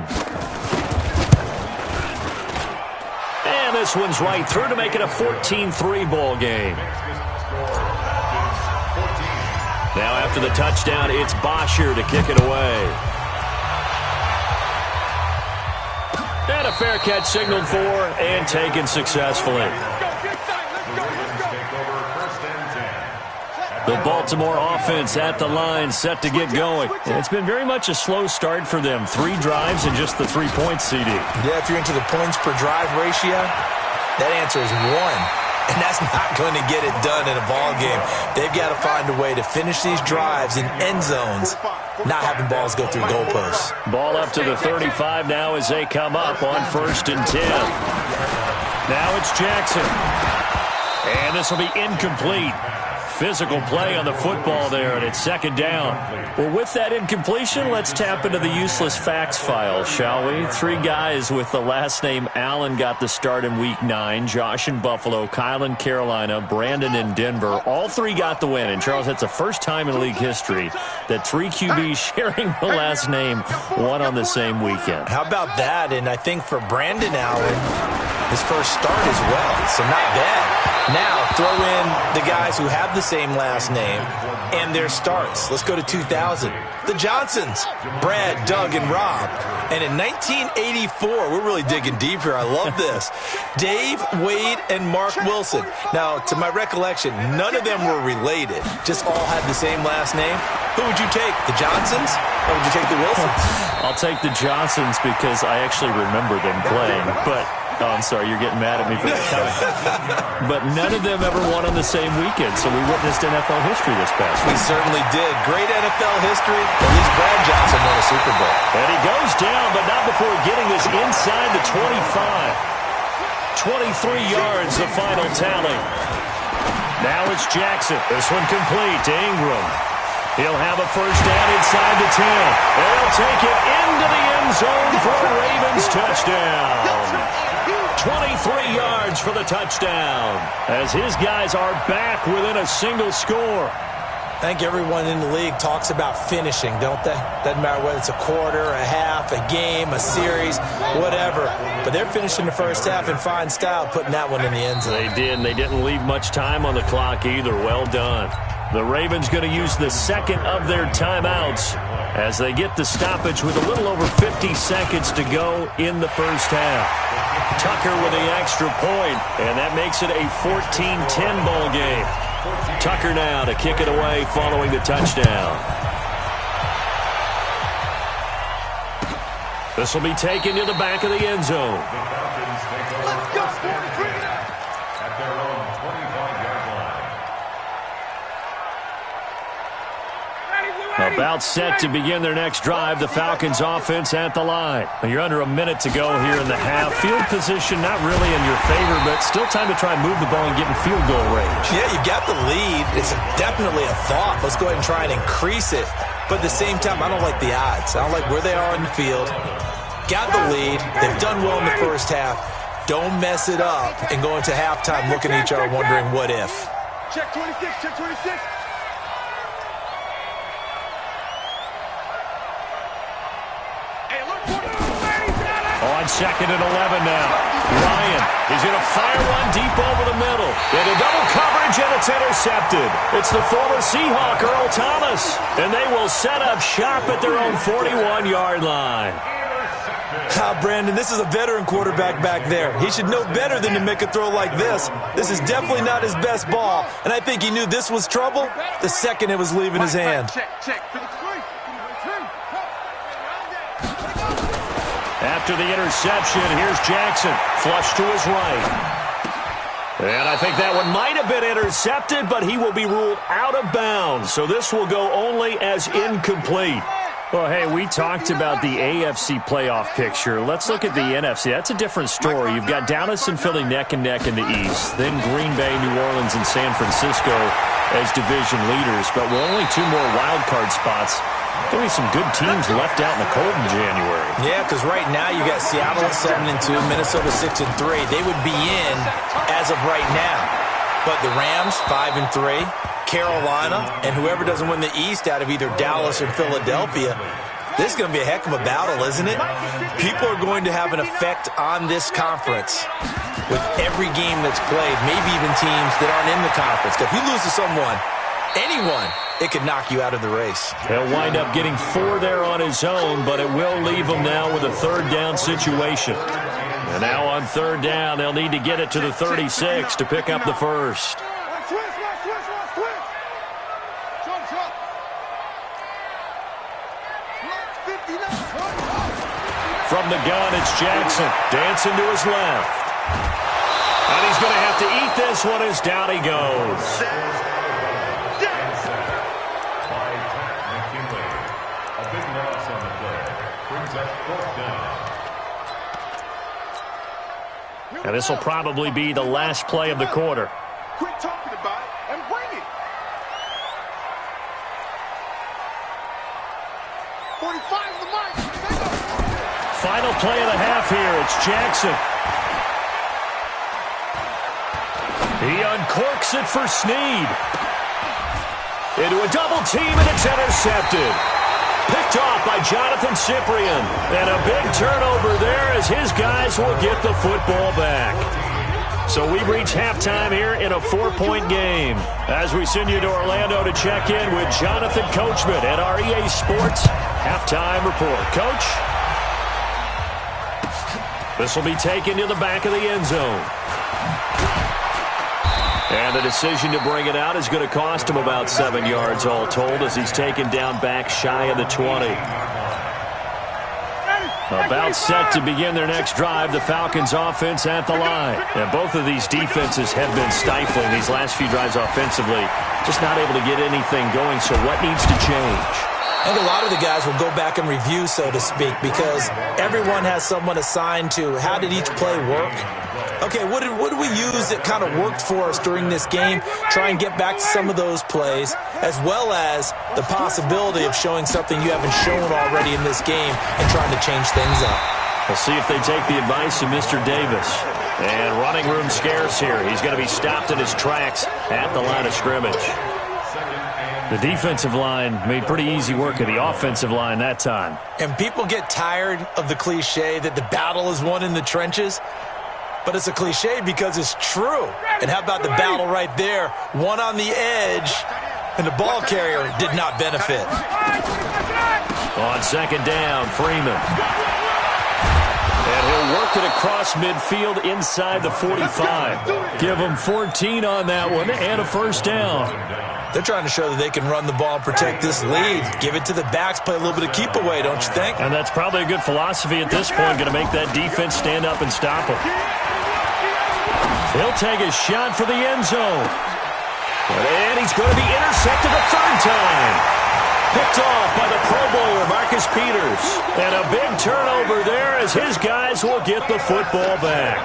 And this one's right through to make it a 14-3 ball game. Now after the touchdown, it's Bosher to kick it away. And a fair catch signaled for and taken successfully. The Baltimore offense at the line, set to get going. And it's been very much a slow start for them. 3 drives and just the 3 points, CD. Yeah, if you're into the points per drive ratio, that answer is 1. And that's not going to get it done in a ball game. They've got to find a way to finish these drives in end zones, not having balls go through goalposts. Ball up to the 35 now as they come up on 1st and 10. Now it's Jackson. And this will be incomplete. Physical play on the football there, and it's 2nd down. Well, with that incompletion, let's tap into the useless facts file, shall we? 3 guys with the last name Allen got the start in Week 9. Josh in Buffalo, Kyle in Carolina, Brandon in Denver. All 3 got the win. And, Charles, that's the first time in league history that 3 QBs sharing the last name won on the same weekend. How about that? And I think for Brandon Allen, his first start as well, so not bad. Now, throw in the guys who have the same last name and their starts. Let's go to 2000. The Johnsons, Brad, Doug, and Rob. And in 1984, we're really digging deep here. I love this. Dave, Wade, and Mark Wilson. Now, to my recollection, none of them were related. Just all had the same last name. Who would you take, the Johnsons, or would you take the Wilsons? I'll take the Johnsons because I actually remember them playing, but... Oh, I'm sorry, you're getting mad at me for that. But none of them ever won on the same weekend, so we witnessed NFL history this past week. We certainly did. Great NFL history. At least Brad Johnson won a Super Bowl. And he goes down, but not before getting this inside the 25. 23 yards, the final tally. Now it's Jackson. This one complete to Ingram. He'll have a first down inside the 10. They'll take it into the end zone for a Ravens touchdown. 23 yards for the touchdown, as his guys are back within a single score. I think everyone in the league talks about finishing, don't they? Doesn't matter whether it's a quarter, a half, a game, a series, whatever. But they're finishing the first half in fine style, putting that one in the end zone. They did, and they didn't leave much time on the clock either. Well done. The Ravens going to use the second of their timeouts as they get the stoppage with a little over 50 seconds to go in the first half. Tucker with the extra point, and that makes it a 14-10 ball game. Tucker now to kick it away following the touchdown. This will be taken to the back of the end zone. Let's go, 43. At their own 25-yard line. About set to begin their next drive, the Falcons offense at the line. You're under a minute to go here in the half. Field position not really in your favor, but still time to try and move the ball and get in field goal range. Yeah, you've got the lead. It's definitely a thought. Let's go ahead and try and increase it. But at the same time, I don't like the odds. I don't like where they are in the field. Got the lead. They've done well in the first half. Don't mess it up and go into halftime looking at each other wondering what if. Check 26, check 26. On second and 11 now. Ryan is going to fire one deep over the middle. Into double coverage, and it's intercepted. It's the former Seahawk, Earl Thomas. And they will set up shop at their own 41-yard line. Brandon, this is a veteran quarterback back there. He should know better than to make a throw like this. This is definitely not his best ball. And I think he knew this was trouble the second it was leaving his hand. Check. After the interception, here's Jackson. Flush to his right. And I think that one might have been intercepted, but he will be ruled out of bounds. So this will go only as incomplete. Well, hey, we talked about the AFC playoff picture. Let's look at the NFC. That's a different story. You've got Dallas and Philly neck and neck in the East. Then Green Bay, New Orleans, and San Francisco as division leaders. But with only two more wild card spots, there'll be some good teams left out in the cold in January. Yeah, because right now you got Seattle at 7-2, Minnesota 6-3. They would be in as of right now. But the Rams 5-3, Carolina, and whoever doesn't win the East out of either Dallas or Philadelphia, this is going to be a heck of a battle, isn't it? People are going to have an effect on this conference with every game that's played, maybe even teams that aren't in the conference. If you lose to someone, anyone, it could knock you out of the race. He'll wind up getting 4 there on his own, but it will leave him now with a third down situation. And now on third down, they'll need to get it to the 36 to pick up the first. From the gun, it's Jackson. Dancing to his left. And he's going to have to eat this one as down he goes. And this will probably be the last play of the quarter. Quit talking about it and bring it. 45 is the mark. Final play of the half here. It's Jackson. He uncorks it for Snead. Into a double team, and it's intercepted. Picked off by Jonathan Cyprien. And a big turnover there as his guys will get the football back. So we reach halftime here in a 4-point game. As we send you to Orlando to check in with Jonathan Coachman at our EA Sports Halftime Report. Coach? This will be taken to the back of the end zone. And the decision to bring it out is going to cost him about 7 yards all told as he's taken down back shy of the 20. About set to begin their next drive, the Falcons offense at the line. And both of these defenses have been stifling these last few drives offensively. Just not able to get anything going, so what needs to change? I think a lot of the guys will go back and review, so to speak, because everyone has someone assigned to how did each play work. Okay, what did we use that kind of worked for us during this game? Try and get back to some of those plays, as well as the possibility of showing something you haven't shown already in this game and trying to change things up. We'll see if they take the advice of Mr. Davis. And running room scarce here. He's going to be stopped in his tracks at the line of scrimmage. The defensive line made pretty easy work of the offensive line that time. And people get tired of the cliche that the battle is won in the trenches. But it's a cliche because it's true. And how about the battle right there? One on the edge, and the ball carrier did not benefit. On second down, Freeman. And he'll work it across midfield inside the 45. Give him 14 on that one and a first down. They're trying to show that they can run the ball and protect this lead. Give it to the backs, play a little bit of keep away, don't you think? And that's probably a good philosophy at this point, going to make that defense stand up and stop him. He'll take a shot for the end zone. And he's going to be intercepted a third time. Picked off by the Pro Bowler, Marcus Peters. And a big turnover there as his guys will get the football back.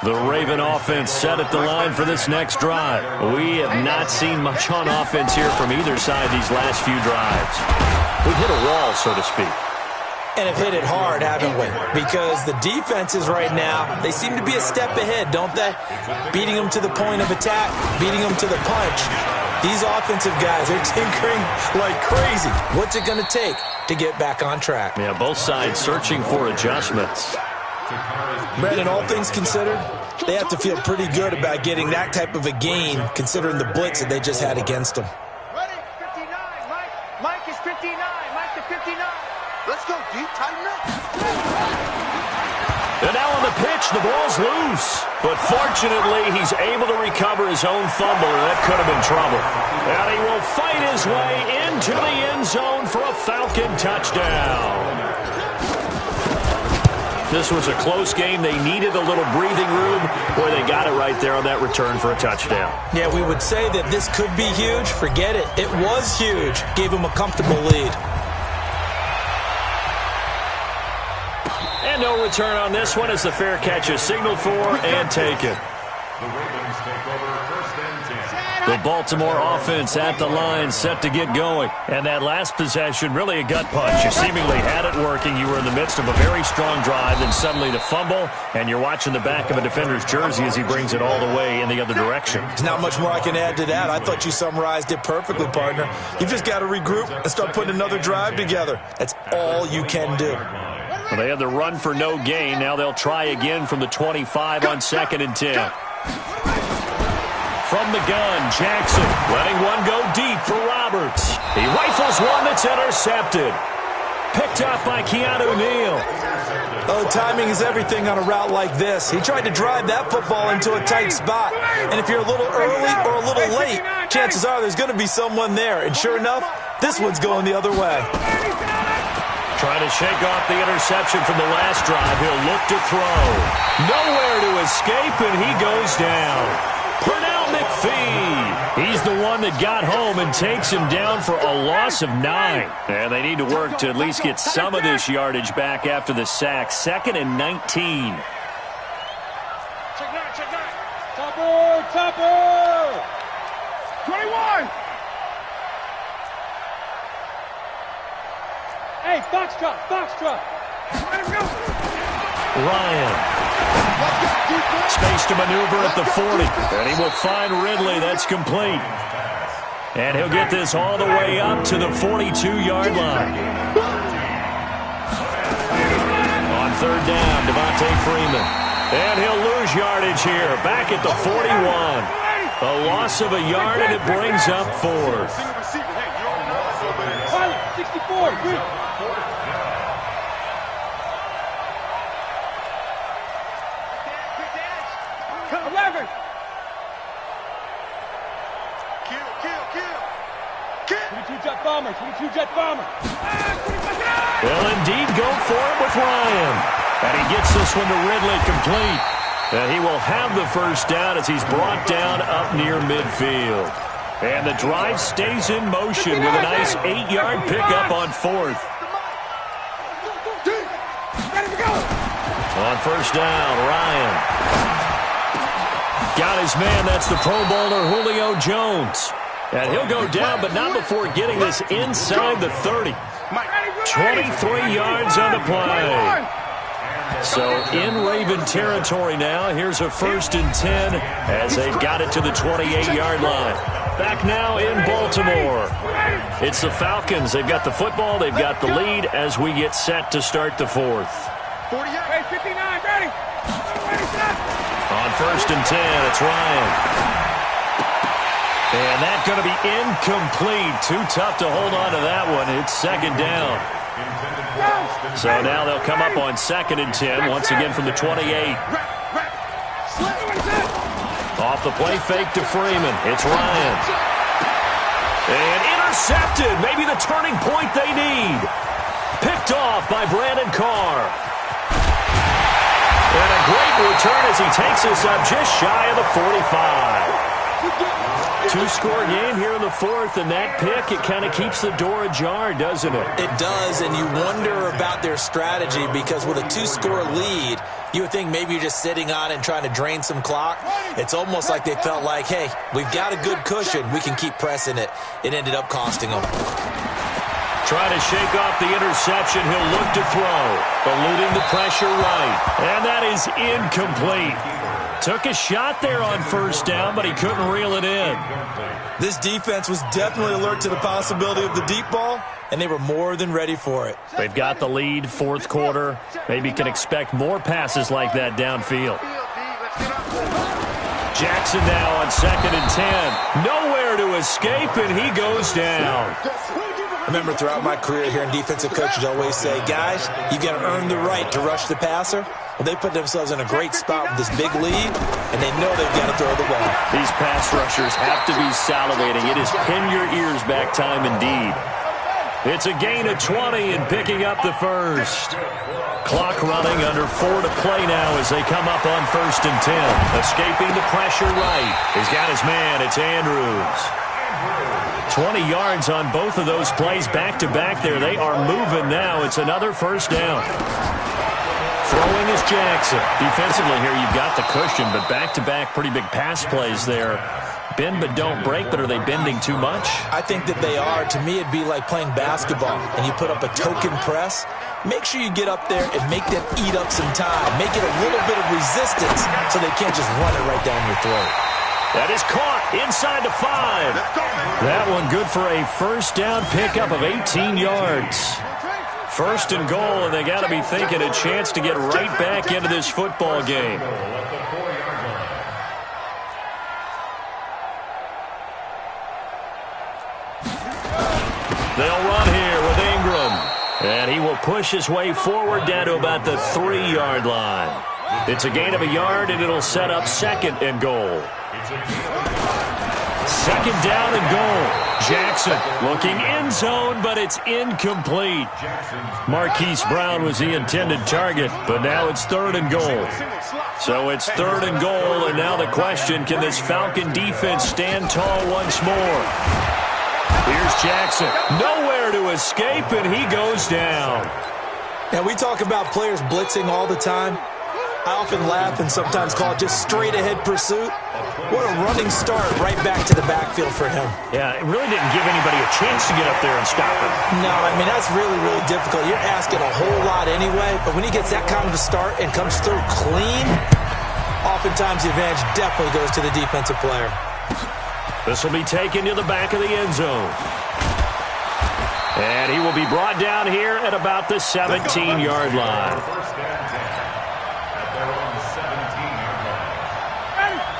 The Raven offense set at the line for this next drive. We have not seen much on offense here from either side these last few drives. We've hit a wall, so to speak. And have hit it hard, haven't we? Because the defenses right now, they seem to be a step ahead, don't they? Beating them to the point of attack, beating them to the punch. These offensive guys are tinkering like crazy. What's it going to take to get back on track? Yeah, both sides searching for adjustments. Brandon, all things considered, they have to feel pretty good about getting that type of a gain, considering the blitz that they just had against them. Ready? 59. Mike is 59. Mike to 59. Let's go, D. Tighten up. And now on the pitch, the ball's loose. But fortunately, he's able to recover his own fumble, and that could have been trouble. And he will fight his way into the end zone for a Falcon touchdown. This was a close game. They needed a little breathing room. Boy, they got it right there on that return for a touchdown. Yeah, we would say that this could be huge. Forget it. It was huge. Gave him a comfortable lead. And no return on this one as the fair catch is signaled for and taken. The Ravens take over first and 10. The Baltimore offense at the line, set to get going. And that last possession, really a gut punch. You seemingly had it working. You were in the midst of a very strong drive, then suddenly the fumble, and you're watching the back of a defender's jersey as he brings it all the way in the other direction. There's not much more I can add to that. I thought you summarized it perfectly, partner. You just got to regroup and start putting another drive together. That's all you can do. Well, they had the run for no gain. Now they'll try again from the 25 on second and 10. From the gun, Jackson letting one go deep for Roberts. He rifles one that's intercepted. Picked up by Keanu Neal. Oh, timing is everything on a route like this. He tried to drive that football into a tight spot. And if you're a little early or a little late, chances are there's going to be someone there. And sure enough, this one's going the other way. Trying to shake off the interception from the last drive. He'll look to throw. Nowhere to escape, and he goes down. Pernell McPhee. He's the one that got home and takes him down for a loss of 9. And they need to work to at least get some of this yardage back after the sack. Second and 19. Check 9, check 9. Topper, Topper. 21. Hey, box drop. Let him go. Ryan. Space to maneuver at the 40. And he will find Ridley. That's complete. And he'll get this all the way up to the 42-yard line. On third down, Devontae Freeman. And he'll lose yardage here. Back at the 41. A loss of a yard, and it brings up fourth. 64, good. Jet bomber. Well, indeed, go for it with Ryan. And he gets this one to Ridley complete. And he will have the first down as he's brought down up near midfield. And the drive stays in motion with a nice 8-yard pickup on 4th. On first down, Ryan. Got his man. That's the Pro Bowler Julio Jones. And he'll go down, but not before getting this inside the 30. 23 yards on the play. So in Raven territory now. Here's a 1st and 10 as they got it to the 28-yard line. Back now in Baltimore. It's the Falcons. They've got the football. They've got the lead as we get set to start the 4th. 59, ready. On 1st and 10, it's Ryan. And that's going to be incomplete. Too tough to hold on to that one. It's 2nd down. So now they'll come up on 2nd and 10, once again from the 28. Off the play fake to Freeman. It's Ryan. And intercepted. Maybe the turning point they need. Picked off by Brandon Carr. And a great return as he takes us up just shy of the 45. 2-score game here in the 4th, and that pick, it kind of keeps the door ajar, doesn't it? It does, and you wonder about their strategy because with a 2-score lead, you would think maybe you're just sitting on it and trying to drain some clock. It's almost like they felt like, hey, we've got a good cushion. We can keep pressing it. It ended up costing them. Trying to shake off the interception. He'll look to throw. Eluding the pressure right. And that is incomplete. Took a shot there on first down, but he couldn't reel it in. This defense was definitely alert to the possibility of the deep ball, and they were more than ready for it. They've got the lead, 4th quarter. Maybe can expect more passes like that downfield. Jackson now on 2nd and 10. Nowhere to escape, and he goes down. I remember throughout my career here in defensive coaches always say, guys, you got to earn the right to rush the passer. Well, they put themselves in a great spot with this big lead, and they know they've got to throw the ball. These pass rushers have to be salivating. It is pin your ears back time indeed. It's a gain of 20 and picking up the 1st. Clock running, under 4 to play now as they come up on 1st and 10. Escaping the pressure right. He's got his man. It's Andrews. 20 yards on both of those plays back-to-back there. They are moving now. It's another 1st down. Throwing is Jackson. Defensively here, you've got the cushion, but back-to-back pretty big pass plays there. Bend but don't break, but are they bending too much? I think that they are. To me, it'd be like playing basketball, and you put up a token press. Make sure you get up there and make them eat up some time. Make it a little bit of resistance so they can't just run it right down your throat. That is caught inside the 5. That one good for a 1st down pickup of 18 yards. 1st and goal, and they got to be thinking a chance to get right back into this football game. They'll run here with Ingram. And he will push his way forward down to about the 3-yard line. It's a gain of a yard, and it'll set up 2nd and goal. 2nd down and goal. Jackson looking end zone, but it's incomplete. Marquise Brown was the intended target, but now it's 3rd and goal. So it's 3rd and goal, and now the question, can this Falcon defense stand tall once more? Here's Jackson. Nowhere to escape, and he goes down. Now, we talk about players blitzing all the time. I often laugh and sometimes call it just straight-ahead pursuit. What a running start right back to the backfield for him. Yeah, it really didn't give anybody a chance to get up there and stop him. No, I mean, that's really, really difficult. You're asking a whole lot anyway, but when he gets that kind of a start and comes through clean, oftentimes the advantage definitely goes to the defensive player. This will be taken to the back of the end zone. And he will be brought down here at about the 17-yard line.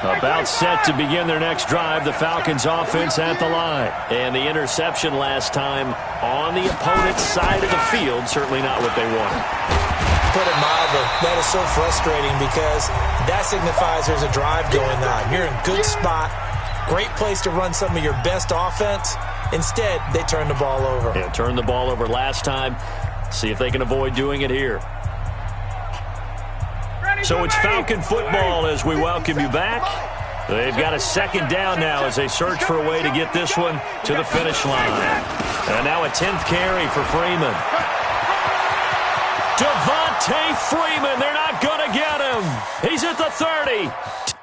About set to begin their next drive, the Falcons offense at the line. And the interception last time on the opponent's side of the field, certainly not what they wanted. Put it mildly, that is so frustrating because that signifies there's a drive going on. You're in a good spot, great place to run some of your best offense. Instead, they turn the ball over. Yeah, turned the ball over last time. See if they can avoid doing it here. So it's Falcon football as we welcome you back. They've got a second down now as they search for a way to get this one to the finish line. And now a 10th carry for Freeman. Devontae Freeman, they're not going to get him. He's at the 30.